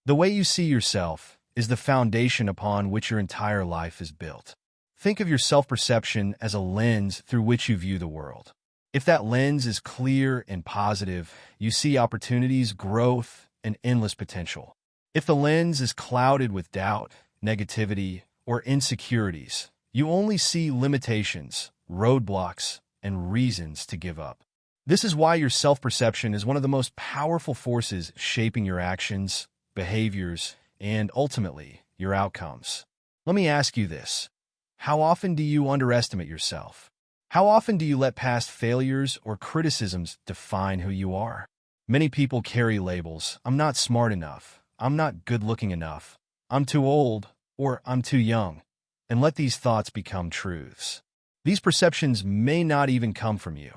The way you see yourself is the foundation upon which your entire life is built. Think of your self-perception as a lens through which you view the world. If that lens is clear and positive, you see opportunities, growth, and endless potential. If the lens is clouded with doubt, negativity, or insecurities, you only see limitations, roadblocks, and reasons to give up. This is why your self-perception is one of the most powerful forces shaping your actions, behaviors, and ultimately, your outcomes. Let me ask you this. How often do you underestimate yourself? How often do you let past failures or criticisms define who you are? Many people carry labels. I'm not smart enough. I'm not good-looking enough. I'm too old, or I'm too young. And let these thoughts become truths. These perceptions may not even come from you.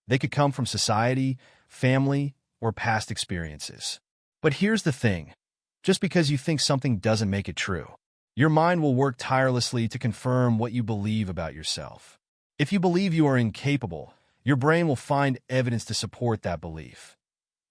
They could come from society, family, or past experiences. But here's the thing. Just because you think something doesn't make it true, your mind will work tirelessly to confirm what you believe about yourself. If you believe you are incapable, your brain will find evidence to support that belief.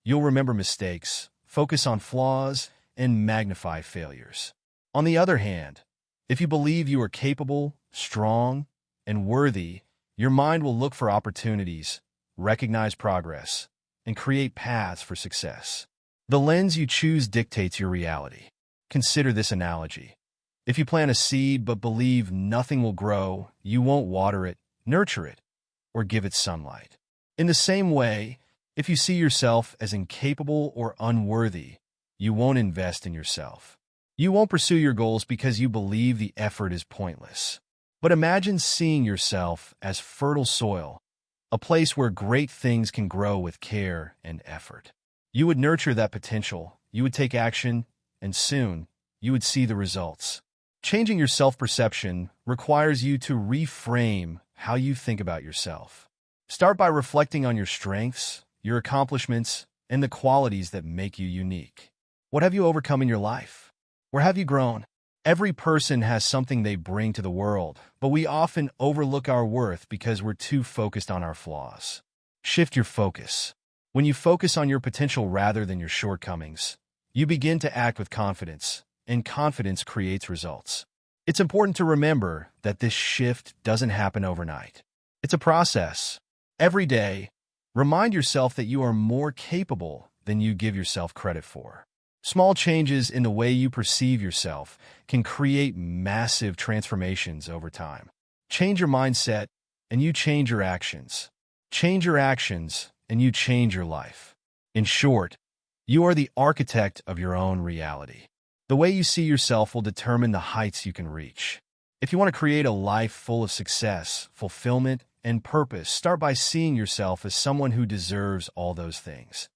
You'll remember mistakes, focus on flaws, and magnify failures. On the other hand, if you believe you are capable, strong, and worthy, your mind will look for opportunities, recognize progress, and create paths for success. The lens you choose dictates your reality. Consider this analogy. If you plant a seed but believe nothing will grow, you won't water it, nurture it, or give it sunlight. In the same way, if you see yourself as incapable or unworthy, you won't invest in yourself. You won't pursue your goals because you believe the effort is pointless. But imagine seeing yourself as fertile soil, a place where great things can grow with care and effort. You would nurture that potential, you would take action, and soon, you would see the results. Changing your self-perception requires you to reframe how you think about yourself. Start by reflecting on your strengths, your accomplishments, and the qualities that make you unique. What have you overcome in your life? Where have you grown? Every person has something they bring to the world, but we often overlook our worth because we're too focused on our flaws. Shift your focus. When you focus on your potential rather than your shortcomings, you begin to act with confidence, and confidence creates results. It's important to remember that this shift doesn't happen overnight. It's a process. Every day, remind yourself that you are more capable than you give yourself credit for. Small changes in the way you perceive yourself can create massive transformations over time. Change your mindset, and you change your actions. Change your actions, and you change your life. In short, you are the architect of your own reality. The way you see yourself will determine the heights you can reach. If you want to create a life full of success, fulfillment, and purpose, start by seeing yourself as someone who deserves all those things.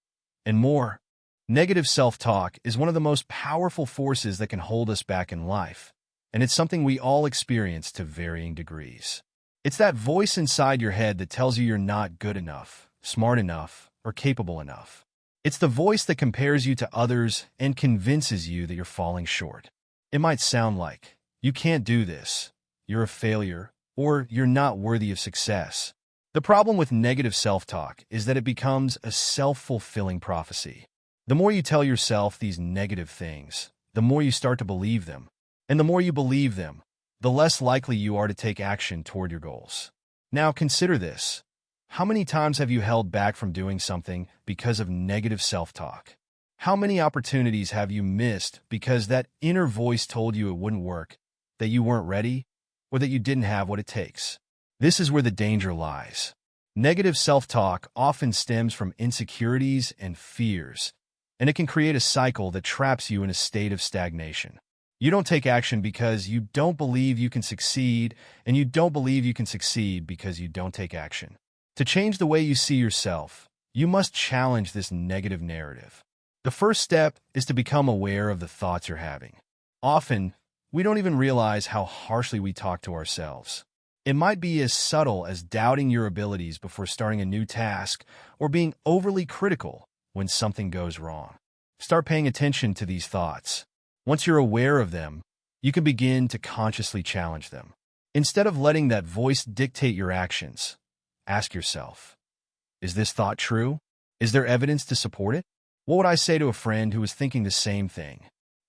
And more. Negative self-talk is one of the most powerful forces that can hold us back in life, and it's something we all experience to varying degrees. It's that voice inside your head that tells you you're not good enough, smart enough, or capable enough. It's the voice that compares you to others and convinces you that you're falling short. It might sound like, you can't do this, you're a failure, or you're not worthy of success. The problem with negative self-talk is that it becomes a self-fulfilling prophecy. The more you tell yourself these negative things, the more you start to believe them. And the more you believe them, the less likely you are to take action toward your goals. Now consider this. How many times have you held back from doing something because of negative self-talk? How many opportunities have you missed because that inner voice told you it wouldn't work, that you weren't ready, or that you didn't have what it takes? This is where the danger lies. Negative self-talk often stems from insecurities and fears, and it can create a cycle that traps you in a state of stagnation. You don't take action because you don't believe you can succeed, and you don't believe you can succeed because you don't take action. To change the way you see yourself, you must challenge this negative narrative. The first step is to become aware of the thoughts you're having. Often, we don't even realize how harshly we talk to ourselves. It might be as subtle as doubting your abilities before starting a new task or being overly critical when something goes wrong. Start paying attention to these thoughts. Once you're aware of them, you can begin to consciously challenge them. Instead of letting that voice dictate your actions, ask yourself, is this thought true? Is there evidence to support it? What would I say to a friend who is thinking the same thing?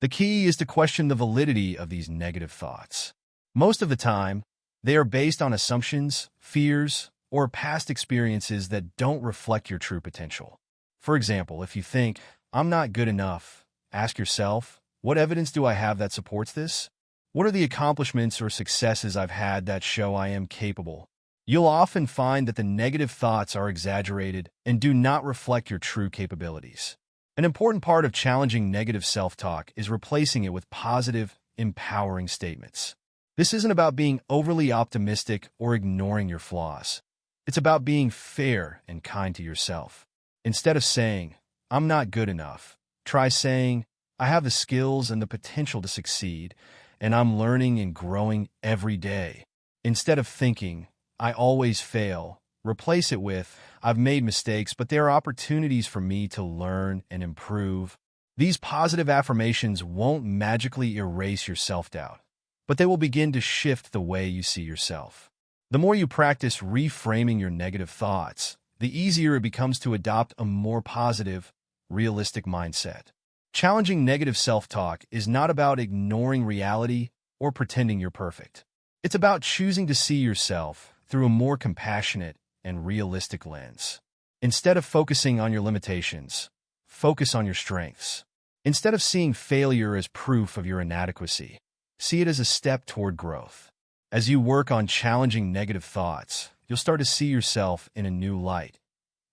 The key is to question the validity of these negative thoughts. Most of the time, they are based on assumptions, fears, or past experiences that don't reflect your true potential. For example, if you think, "I'm not good enough," ask yourself, what evidence do I have that supports this? What are the accomplishments or successes I've had that show I am capable? You'll often find that the negative thoughts are exaggerated and do not reflect your true capabilities. An important part of challenging negative self-talk is replacing it with positive, empowering statements. This isn't about being overly optimistic or ignoring your flaws. It's about being fair and kind to yourself. Instead of saying, "I'm not good enough," try saying, "I have the skills and the potential to succeed, and I'm learning and growing every day." Instead of thinking, "I always fail," replace it with, "I've made mistakes, but there are opportunities for me to learn and improve." These positive affirmations won't magically erase your self-doubt, but they will begin to shift the way you see yourself. The more you practice reframing your negative thoughts, the easier it becomes to adopt a more positive, realistic mindset. Challenging negative self-talk is not about ignoring reality or pretending you're perfect. It's about choosing to see yourself through a more compassionate and realistic lens. Instead of focusing on your limitations, focus on your strengths. Instead of seeing failure as proof of your inadequacy, see it as a step toward growth. As you work on challenging negative thoughts, you'll start to see yourself in a new light,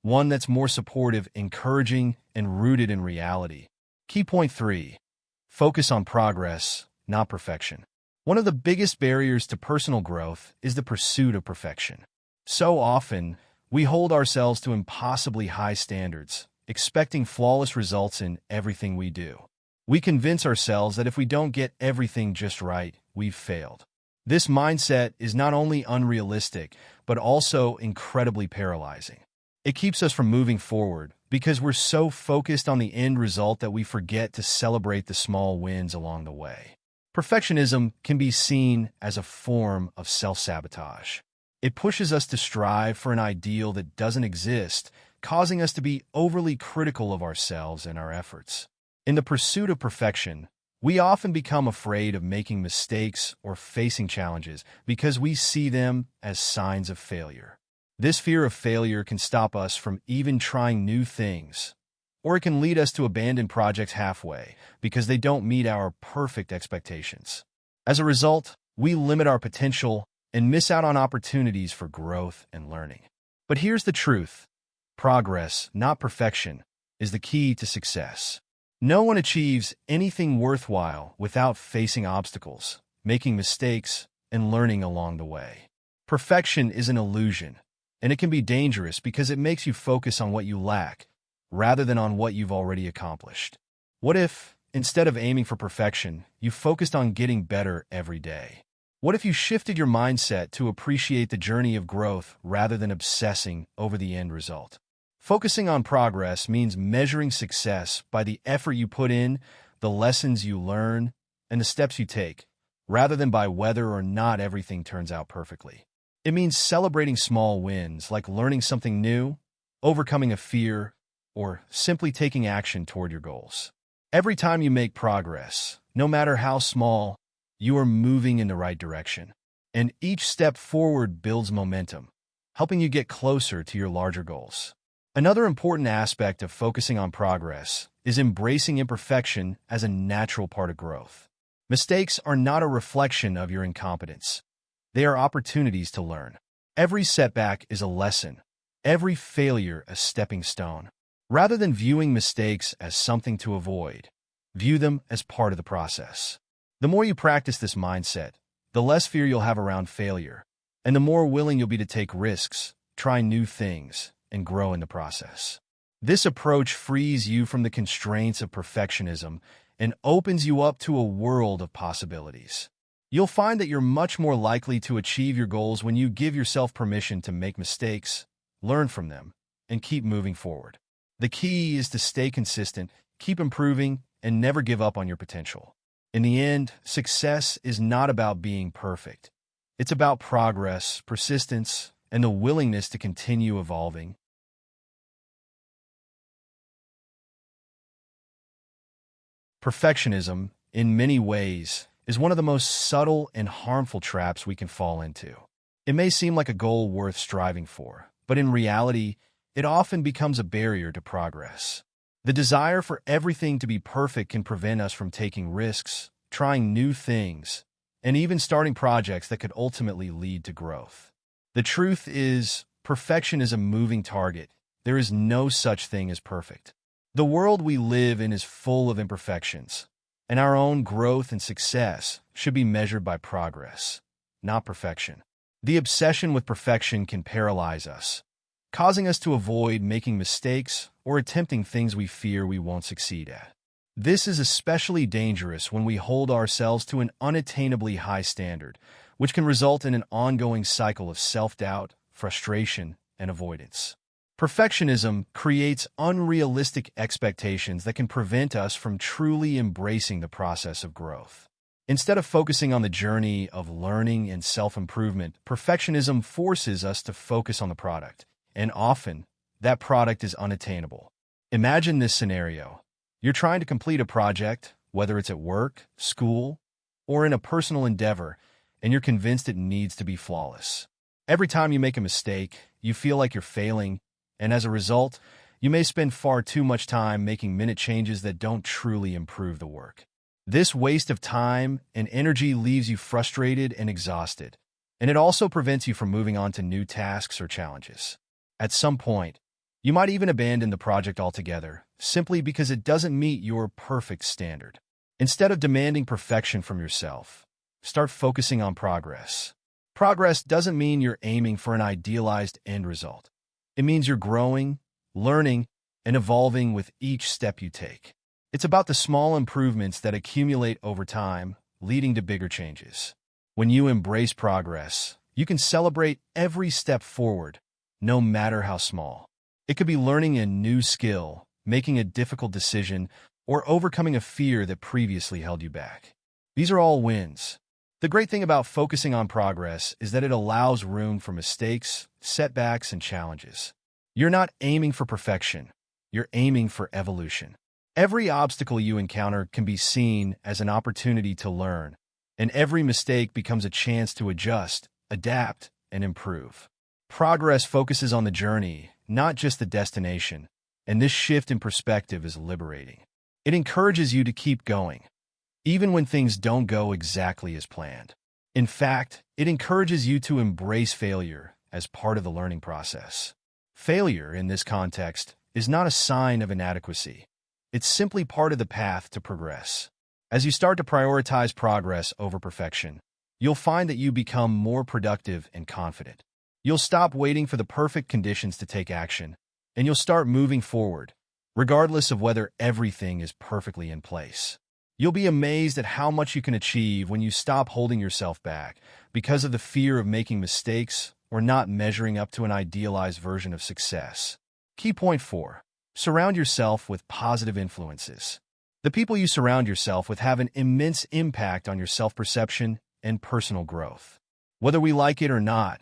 one that's more supportive, encouraging, and rooted in reality. Key point 3. Focus on progress, not perfection. One of the biggest barriers to personal growth is the pursuit of perfection. So often, we hold ourselves to impossibly high standards, expecting flawless results in everything we do. We convince ourselves that if we don't get everything just right, we've failed. This mindset is not only unrealistic, but also incredibly paralyzing. It keeps us from moving forward because we're so focused on the end result that we forget to celebrate the small wins along the way. Perfectionism can be seen as a form of self-sabotage. It pushes us to strive for an ideal that doesn't exist, causing us to be overly critical of ourselves and our efforts. In the pursuit of perfection, we often become afraid of making mistakes or facing challenges because we see them as signs of failure. This fear of failure can stop us from even trying new things, or it can lead us to abandon projects halfway because they don't meet our perfect expectations. As a result, we limit our potential and miss out on opportunities for growth and learning. But here's the truth. Progress, not perfection, is the key to success. No one achieves anything worthwhile without facing obstacles, making mistakes, and learning along the way. Perfection is an illusion, and it can be dangerous because it makes you focus on what you lack rather than on what you've already accomplished. What if, instead of aiming for perfection, you focused on getting better every day? What if you shifted your mindset to appreciate the journey of growth rather than obsessing over the end result? Focusing on progress means measuring success by the effort you put in, the lessons you learn, and the steps you take, rather than by whether or not everything turns out perfectly. It means celebrating small wins like learning something new, overcoming a fear, or simply taking action toward your goals. Every time you make progress, no matter how small, you are moving in the right direction. And each step forward builds momentum, helping you get closer to your larger goals. Another important aspect of focusing on progress is embracing imperfection as a natural part of growth. Mistakes are not a reflection of your incompetence. They are opportunities to learn. Every setback is a lesson, every failure a stepping stone. Rather than viewing mistakes as something to avoid, view them as part of the process. The more you practice this mindset, the less fear you'll have around failure, and the more willing you'll be to take risks, try new things, and grow in the process. This approach frees you from the constraints of perfectionism and opens you up to a world of possibilities. You'll find that you're much more likely to achieve your goals when you give yourself permission to make mistakes, learn from them, and keep moving forward. The key is to stay consistent, keep improving, and never give up on your potential. In the end, success is not about being perfect. It's about progress, persistence, and the willingness to continue evolving. Perfectionism in many ways, is one of the most subtle and harmful traps we can fall into. It may seem like a goal worth striving for, but in reality, it often becomes a barrier to progress. The desire for everything to be perfect can prevent us from taking risks, trying new things, and even starting projects that could ultimately lead to growth. The truth is, perfection is a moving target. There is no such thing as perfect. The world we live in is full of imperfections, and our own growth and success should be measured by progress, not perfection. The obsession with perfection can paralyze us, causing us to avoid making mistakes or attempting things we fear we won't succeed at. This is especially dangerous when we hold ourselves to an unattainably high standard, which can result in an ongoing cycle of self-doubt, frustration, and avoidance. Perfectionism creates unrealistic expectations that can prevent us from truly embracing the process of growth. Instead of focusing on the journey of learning and self-improvement, perfectionism forces us to focus on the product, and often, that product is unattainable. Imagine this scenario. You're trying to complete a project, whether it's at work, school, or in a personal endeavor, and you're convinced it needs to be flawless. Every time you make a mistake, you feel like you're failing, and as a result, you may spend far too much time making minute changes that don't truly improve the work. This waste of time and energy leaves you frustrated and exhausted, and it also prevents you from moving on to new tasks or challenges. At some point, you might even abandon the project altogether, simply because it doesn't meet your perfect standard. Instead of demanding perfection from yourself, start focusing on progress. Progress doesn't mean you're aiming for an idealized end result. It means you're growing, learning, and evolving with each step you take. It's about the small improvements that accumulate over time, leading to bigger changes. When you embrace progress, you can celebrate every step forward, no matter how small. It could be learning a new skill, making a difficult decision, or overcoming a fear that previously held you back. These are all wins. The great thing about focusing on progress is that it allows room for mistakes, setbacks, and challenges. You're not aiming for perfection. You're aiming for evolution. Every obstacle you encounter can be seen as an opportunity to learn, and every mistake becomes a chance to adjust, adapt, and improve. Progress focuses on the journey, not just the destination, and this shift in perspective is liberating. It encourages you to keep going, even when things don't go exactly as planned. In fact, it encourages you to embrace failure as part of the learning process. Failure, in this context, is not a sign of inadequacy. It's simply part of the path to progress. As you start to prioritize progress over perfection, you'll find that you become more productive and confident. You'll stop waiting for the perfect conditions to take action, and you'll start moving forward, regardless of whether everything is perfectly in place. You'll be amazed at how much you can achieve when you stop holding yourself back because of the fear of making mistakes or not measuring up to an idealized version of success. Key point 4. Surround yourself with positive influences. The people you surround yourself with have an immense impact on your self-perception and personal growth. Whether we like it or not,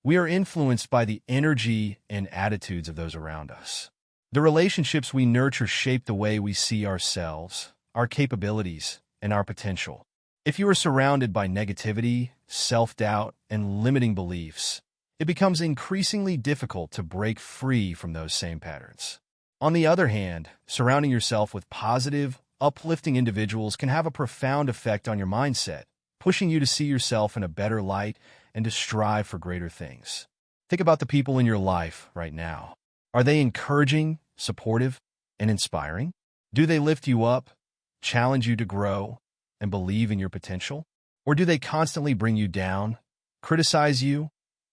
we are influenced by the energy and attitudes of those around us. The relationships we nurture shape the way we see ourselves, our capabilities, and our potential. If you are surrounded by negativity, self-doubt, and limiting beliefs, it becomes increasingly difficult to break free from those same patterns. On the other hand, surrounding yourself with positive, uplifting individuals can have a profound effect on your mindset, pushing you to see yourself in a better light and to strive for greater things. Think about the people in your life right now. Are they encouraging, supportive, and inspiring? Do they lift you up, challenge you to grow, and believe in your potential? Or do they constantly bring you down, criticize you,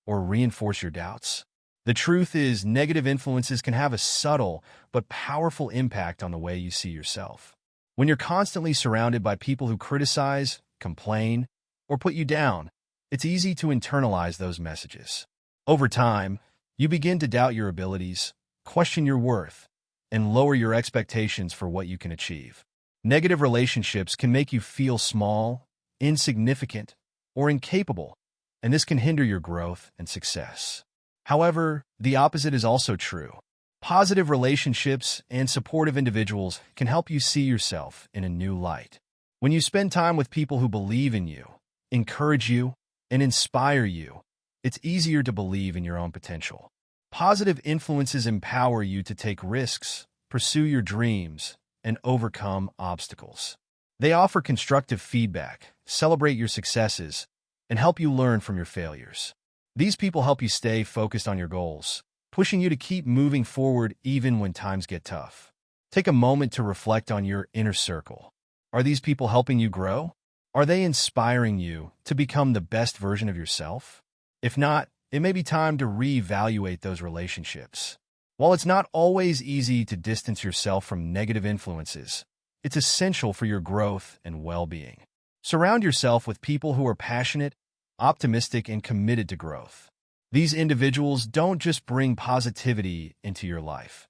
or reinforce your doubts? The truth is, negative influences can have a subtle but powerful impact on the way you see yourself. When you're constantly surrounded by people who criticize, complain, or put you down, it's easy to internalize those messages. Over time, you begin to doubt your abilities, question your worth, and lower your expectations for what you can achieve. Negative relationships can make you feel small, insignificant, or incapable, and this can hinder your growth and success. However, the opposite is also true. Positive relationships and supportive individuals can help you see yourself in a new light. When you spend time with people who believe in you, encourage you, and inspire you, it's easier to believe in your own potential. Positive influences empower you to take risks, pursue your dreams, and overcome obstacles. They offer constructive feedback, celebrate your successes, and help you learn from your failures. These people help you stay focused on your goals, pushing you to keep moving forward even when times get tough. Take a moment to reflect on your inner circle. Are these people helping you grow? Are they inspiring you to become the best version of yourself? If not, it may be time to reevaluate those relationships. While it's not always easy to distance yourself from negative influences, it's essential for your growth and well-being. Surround yourself with people who are passionate, optimistic, and committed to growth. These individuals don't just bring positivity into your life.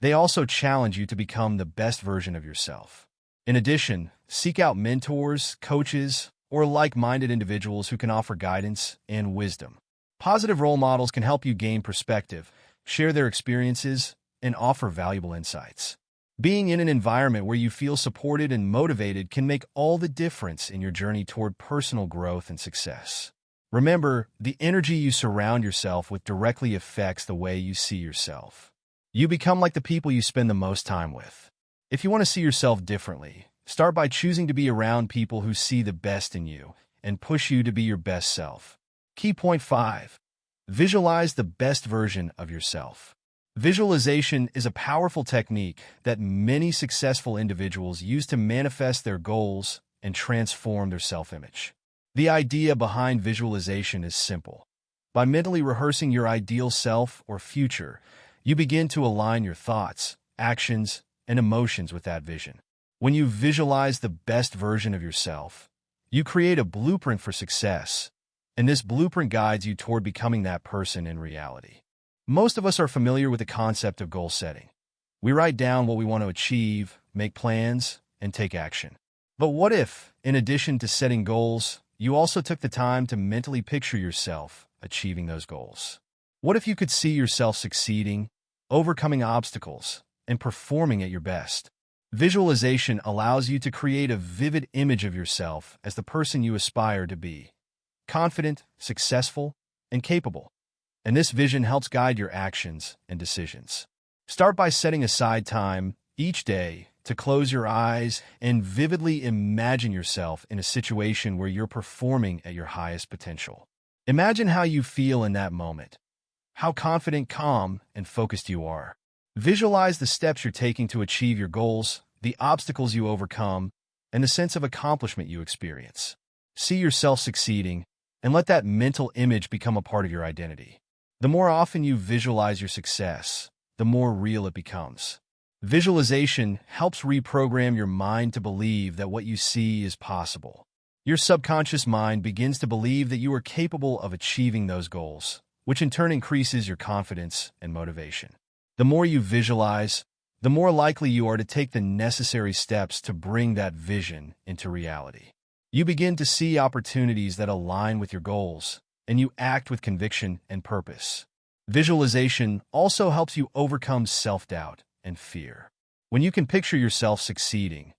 They also challenge you to become the best version of yourself. In addition, seek out mentors, coaches, or like-minded individuals who can offer guidance and wisdom. Positive role models can help you gain perspective, share their experiences, and offer valuable insights. Being in an environment where you feel supported and motivated can make all the difference in your journey toward personal growth and success. Remember, the energy you surround yourself with directly affects the way you see yourself. You become like the people you spend the most time with. If you want to see yourself differently, start by choosing to be around people who see the best in you and push you to be your best self. Key point 5. Visualize the best version of yourself. Visualization is a powerful technique that many successful individuals use to manifest their goals and transform their self-image. The idea behind visualization is simple. By mentally rehearsing your ideal self or future, you begin to align your thoughts, actions, and emotions with that vision. When you visualize the best version of yourself, you create a blueprint for success, and this blueprint guides you toward becoming that person in reality. Most of us are familiar with the concept of goal setting. We write down what we want to achieve, make plans, and take action. But what if, in addition to setting goals, you also took the time to mentally picture yourself achieving those goals? What if you could see yourself succeeding, overcoming obstacles, and performing at your best? Visualization allows you to create a vivid image of yourself as the person you aspire to be. Confident, successful, and capable. And this vision helps guide your actions and decisions. Start by setting aside time each day to close your eyes and vividly imagine yourself in a situation where you're performing at your highest potential. Imagine how you feel in that moment, how confident, calm, and focused you are. Visualize the steps you're taking to achieve your goals, the obstacles you overcome, and the sense of accomplishment you experience. See yourself succeeding, and let that mental image become a part of your identity. The more often you visualize your success, the more real it becomes. Visualization helps reprogram your mind to believe that what you see is possible. Your subconscious mind begins to believe that you are capable of achieving those goals, which in turn increases your confidence and motivation. The more you visualize, the more likely you are to take the necessary steps to bring that vision into reality. You begin to see opportunities that align with your goals, and you act with conviction and purpose. Visualization also helps you overcome self-doubt and fear. When you can picture yourself succeeding,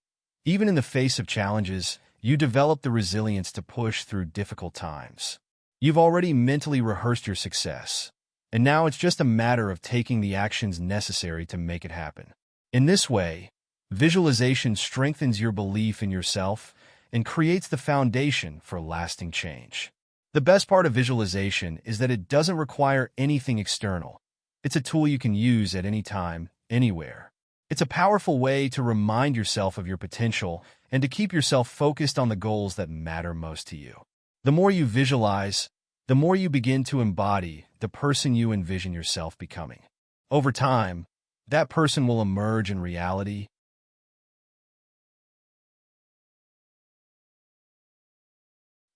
even in the face of challenges, you develop the resilience to push through difficult times. You've already mentally rehearsed your success, and now it's just a matter of taking the actions necessary to make it happen. In this way, visualization strengthens your belief in yourself and creates the foundation for lasting change. The best part of visualization is that it doesn't require anything external. It's a tool you can use at any time, anywhere. It's a powerful way to remind yourself of your potential and to keep yourself focused on the goals that matter most to you. The more you visualize, the more you begin to embody the person you envision yourself becoming. Over time, that person will emerge in reality.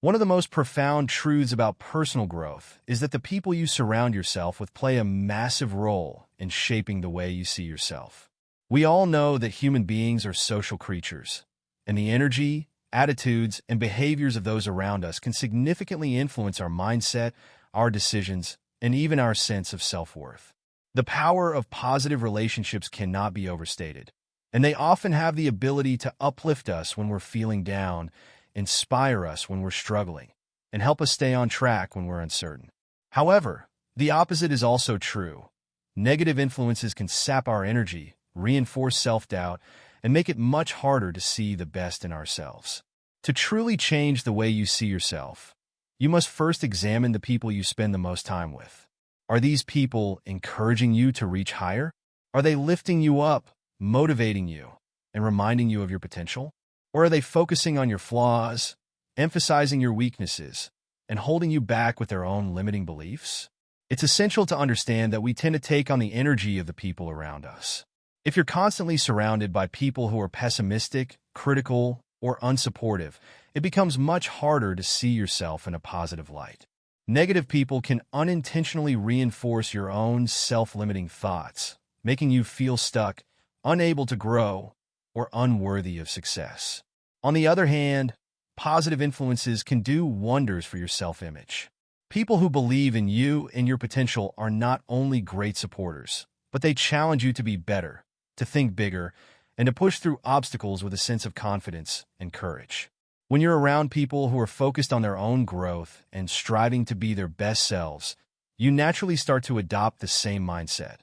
One of the most profound truths about personal growth is that the people you surround yourself with play a massive role in shaping the way you see yourself. We all know that human beings are social creatures, and the energy, attitudes, and behaviors of those around us can significantly influence our mindset, our decisions, and even our sense of self-worth. The power of positive relationships cannot be overstated, and they often have the ability to uplift us when we're feeling down, inspire us when we're struggling, and help us stay on track when we're uncertain. However, the opposite is also true. Negative influences can sap our energy, reinforce self-doubt, and make it much harder to see the best in ourselves. To truly change the way you see yourself, you must first examine the people you spend the most time with. Are these people encouraging you to reach higher? Are they lifting you up, motivating you, and reminding you of your potential? Or are they focusing on your flaws, emphasizing your weaknesses, and holding you back with their own limiting beliefs? It's essential to understand that we tend to take on the energy of the people around us. If you're constantly surrounded by people who are pessimistic, critical, or unsupportive, it becomes much harder to see yourself in a positive light. Negative people can unintentionally reinforce your own self-limiting thoughts, making you feel stuck, unable to grow, or unworthy of success. On the other hand, positive influences can do wonders for your self-image. People who believe in you and your potential are not only great supporters, but they challenge you to be better, to think bigger, and to push through obstacles with a sense of confidence and courage. When you're around people who are focused on their own growth and striving to be their best selves, you naturally start to adopt the same mindset.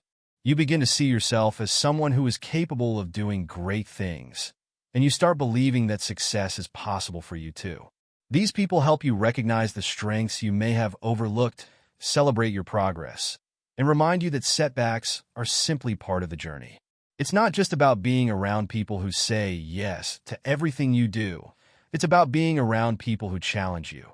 You begin to see yourself as someone who is capable of doing great things, and you start believing that success is possible for you too. These people help you recognize the strengths you may have overlooked, celebrate your progress, and remind you that setbacks are simply part of the journey. It's not just about being around people who say yes to everything you do. It's about being around people who challenge you,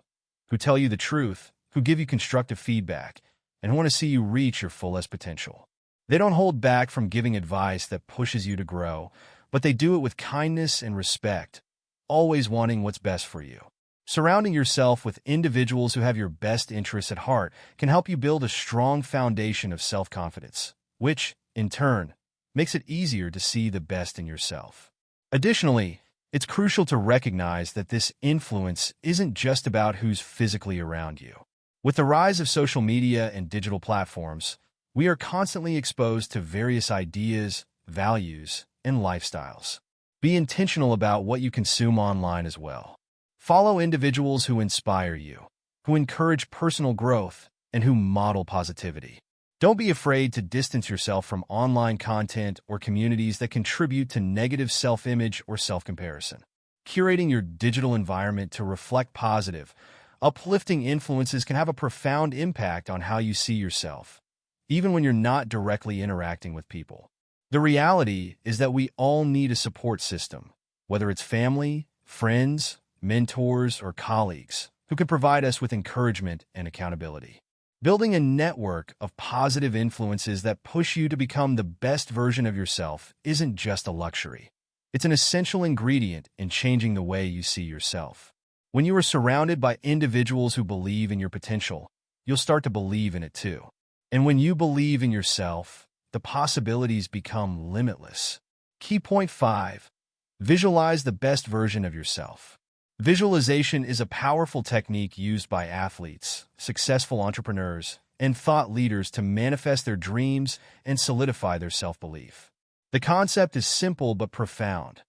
who tell you the truth, who give you constructive feedback, and who want to see you reach your fullest potential. They don't hold back from giving advice that pushes you to grow, but they do it with kindness and respect, always wanting what's best for you. Surrounding yourself with individuals who have your best interests at heart can help you build a strong foundation of self-confidence, which, in turn, makes it easier to see the best in yourself. Additionally, it's crucial to recognize that this influence isn't just about who's physically around you. With the rise of social media and digital platforms, we are constantly exposed to various ideas, values, and lifestyles. Be intentional about what you consume online as well. Follow individuals who inspire you, who encourage personal growth, and who model positivity. Don't be afraid to distance yourself from online content or communities that contribute to negative self-image or self-comparison. Curating your digital environment to reflect positive, uplifting influences can have a profound impact on how you see yourself, even when you're not directly interacting with people. The reality is that we all need a support system, whether it's family, friends, mentors, or colleagues, who can provide us with encouragement and accountability. Building a network of positive influences that push you to become the best version of yourself isn't just a luxury. It's an essential ingredient in changing the way you see yourself. When you are surrounded by individuals who believe in your potential, you'll start to believe in it too. And when you believe in yourself, the possibilities become limitless. Key point 5. Visualize the best version of yourself. Visualization is a powerful technique used by athletes, successful entrepreneurs, and thought leaders to manifest their dreams and solidify their self-belief. The concept is simple but profound.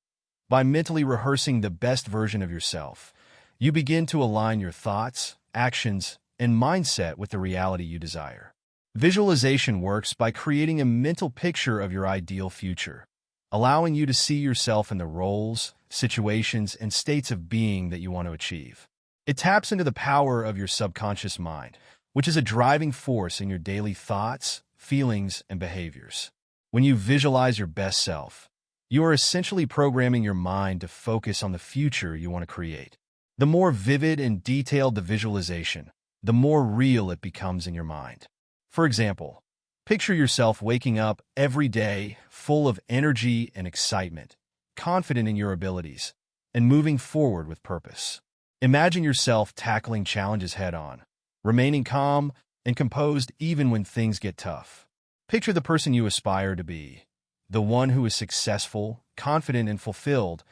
By mentally rehearsing the best version of yourself, you begin to align your thoughts, actions, and mindset with the reality you desire. Visualization works by creating a mental picture of your ideal future, allowing you to see yourself in the roles, situations, and states of being that you want to achieve. It taps into the power of your subconscious mind, which is a driving force in your daily thoughts, feelings, and behaviors. When you visualize your best self, you are essentially programming your mind to focus on the future you want to create. The more vivid and detailed the visualization, the more real it becomes in your mind. For example, picture yourself waking up every day full of energy and excitement, confident in your abilities, and moving forward with purpose. Imagine yourself tackling challenges head-on, remaining calm and composed even when things get tough. Picture the person you aspire to be, the one who is successful, confident, and fulfilled,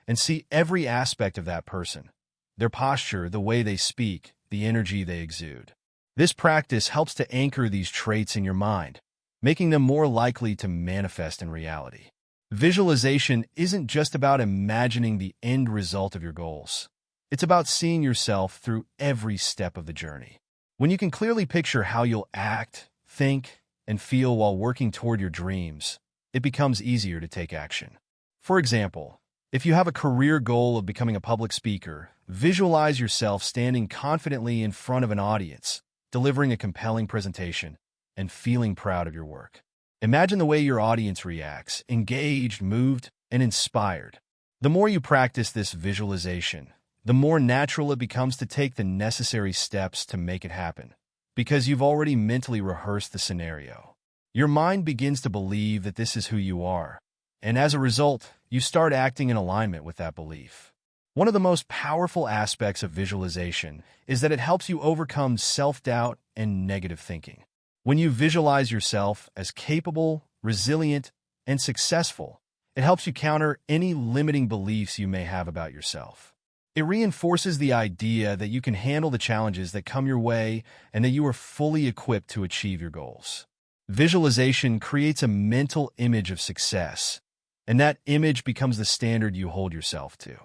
and see every aspect of that person, their posture, the way they speak, the energy they exude. This practice helps to anchor these traits in your mind, making them more likely to manifest in reality. Visualization isn't just about imagining the end result of your goals. It's about seeing yourself through every step of the journey. When you can clearly picture how you'll act, think, and feel while working toward your dreams, it becomes easier to take action. For example, if you have a career goal of becoming a public speaker, visualize yourself standing confidently in front of an audience, delivering a compelling presentation, and feeling proud of your work. Imagine the way your audience reacts, engaged, moved, and inspired. The more you practice this visualization, the more natural it becomes to take the necessary steps to make it happen, because you've already mentally rehearsed the scenario. Your mind begins to believe that this is who you are, and as a result, you start acting in alignment with that belief. One of the most powerful aspects of visualization is that it helps you overcome self-doubt and negative thinking. When you visualize yourself as capable, resilient, and successful, it helps you counter any limiting beliefs you may have about yourself. It reinforces the idea that you can handle the challenges that come your way and that you are fully equipped to achieve your goals. Visualization creates a mental image of success, and that image becomes the standard you hold yourself to.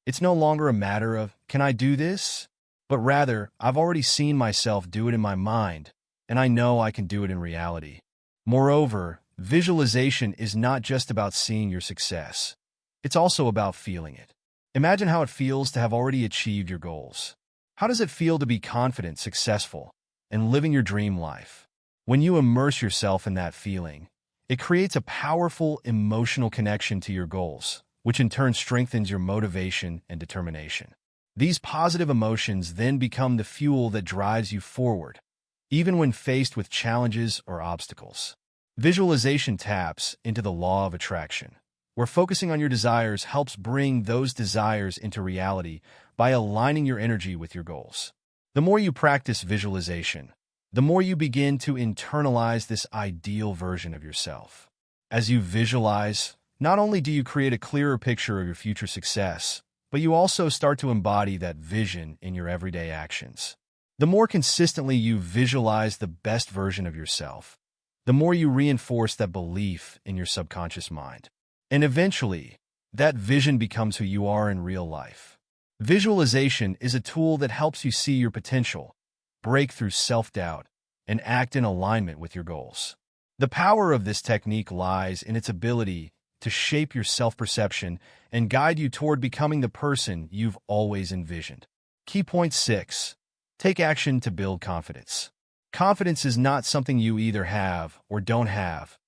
It's no longer a matter of, can I do this? But rather, I've already seen myself do it in my mind, and I know I can do it in reality. Moreover, visualization is not just about seeing your success. It's also about feeling it. Imagine how it feels to have already achieved your goals. How does it feel to be confident, successful, and living your dream life? When you immerse yourself in that feeling, it creates a powerful emotional connection to your goals, which in turn strengthens your motivation and determination. These positive emotions then become the fuel that drives you forward, even when faced with challenges or obstacles. Visualization taps into the law of attraction, where focusing on your desires helps bring those desires into reality by aligning your energy with your goals. The more you practice visualization, the more you begin to internalize this ideal version of yourself. As you visualize, not only do you create a clearer picture of your future success, but you also start to embody that vision in your everyday actions. The more consistently you visualize the best version of yourself, the more you reinforce that belief in your subconscious mind. And eventually, that vision becomes who you are in real life. Visualization is a tool that helps you see your potential, break through self-doubt, and act in alignment with your goals. The power of this technique lies in its ability to shape your self-perception and guide you toward becoming the person you've always envisioned. Key point 6. Take action to build confidence. Confidence is not something you either have or don't have.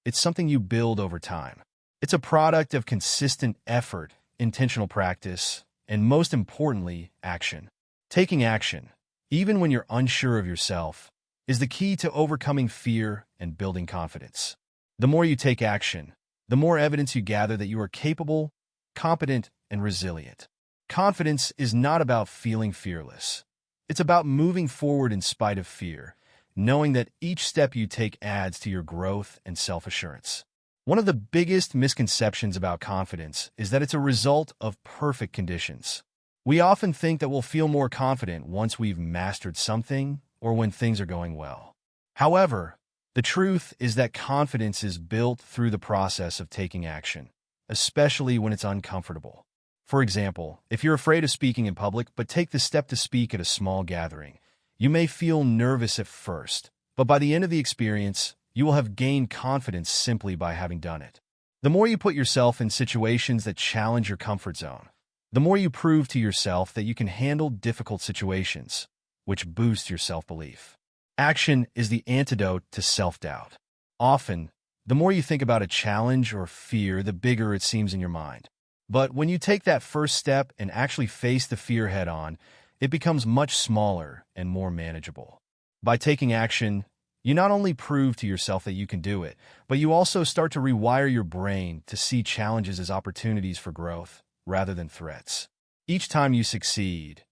It's something you build over time. It's a product of consistent effort, intentional practice, and most importantly, action. Taking action, even when you're unsure of yourself, is the key to overcoming fear and building confidence. The more you take action, the more evidence you gather that you are capable, competent, and resilient. Confidence is not about feeling fearless. It's about moving forward in spite of fear, knowing that each step you take adds to your growth and self-assurance. One of the biggest misconceptions about confidence is that it's a result of perfect conditions. We often think that we'll feel more confident once we've mastered something or when things are going well. However, the truth is that confidence is built through the process of taking action, especially when it's uncomfortable. For example, if you're afraid of speaking in public but take the step to speak at a small gathering, you may feel nervous at first, but by the end of the experience, you will have gained confidence simply by having done it. The more you put yourself in situations that challenge your comfort zone, the more you prove to yourself that you can handle difficult situations, which boosts your self-belief. Action is the antidote to self-doubt. Often, the more you think about a challenge or fear, the bigger it seems in your mind. But when you take that first step and actually face the fear head-on, it becomes much smaller and more manageable. By taking action, you not only prove to yourself that you can do it, but you also start to rewire your brain to see challenges as opportunities for growth rather than threats. Each time you succeed,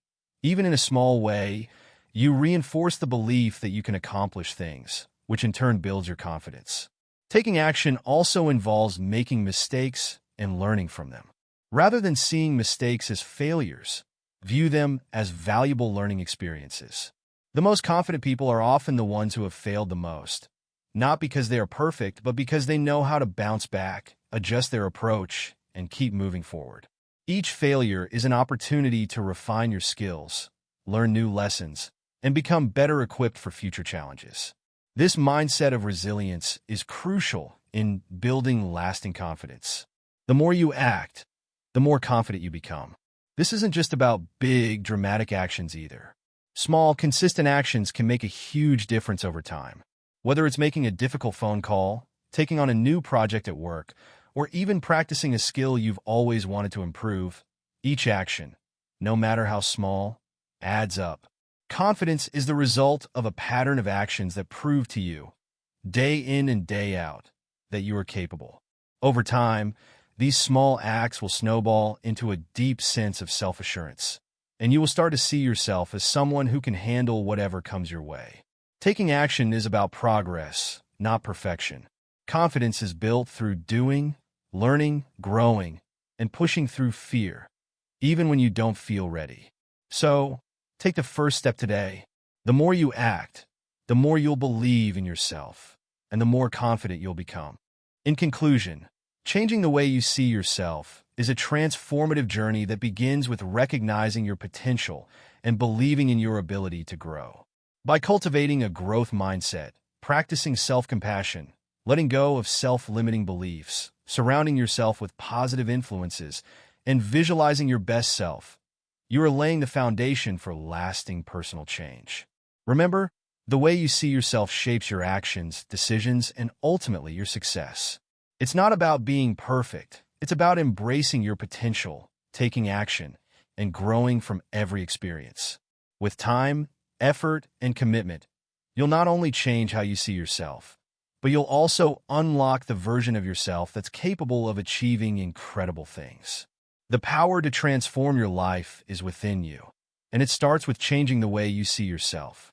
even in a small way, you reinforce the belief that you can accomplish things, which in turn builds your confidence. Taking action also involves making mistakes and learning from them. Rather than seeing mistakes as failures, view them as valuable learning experiences. The most confident people are often the ones who have failed the most, not because they are perfect, but because they know how to bounce back, adjust their approach, and keep moving forward. Each failure is an opportunity to refine your skills, learn new lessons, and become better equipped for future challenges. This mindset of resilience is crucial in building lasting confidence. The more you act, the more confident you become. This isn't just about big, dramatic actions either. Small, consistent actions can make a huge difference over time. Whether it's making a difficult phone call, taking on a new project at work, or even practicing a skill you've always wanted to improve, each action, no matter how small, adds up. Confidence is the result of a pattern of actions that prove to you, day in and day out, that you are capable. Over time, these small acts will snowball into a deep sense of self-assurance, and you will start to see yourself as someone who can handle whatever comes your way. Taking action is about progress, not perfection. Confidence is built through doing, learning, growing, and pushing through fear, even when you don't feel ready. So, take the first step today. The more you act, the more you'll believe in yourself, and the more confident you'll become. In conclusion, changing the way you see yourself is a transformative journey that begins with recognizing your potential and believing in your ability to grow. By cultivating a growth mindset, practicing self-compassion, letting go of self-limiting beliefs, surrounding yourself with positive influences, and visualizing your best self, you are laying the foundation for lasting personal change. Remember, the way you see yourself shapes your actions, decisions, and ultimately your success. It's not about being perfect. It's about embracing your potential, taking action, and growing from every experience. With time, effort, and commitment, you'll not only change how you see yourself, but you'll also unlock the version of yourself that's capable of achieving incredible things. The power to transform your life is within you, and it starts with changing the way you see yourself.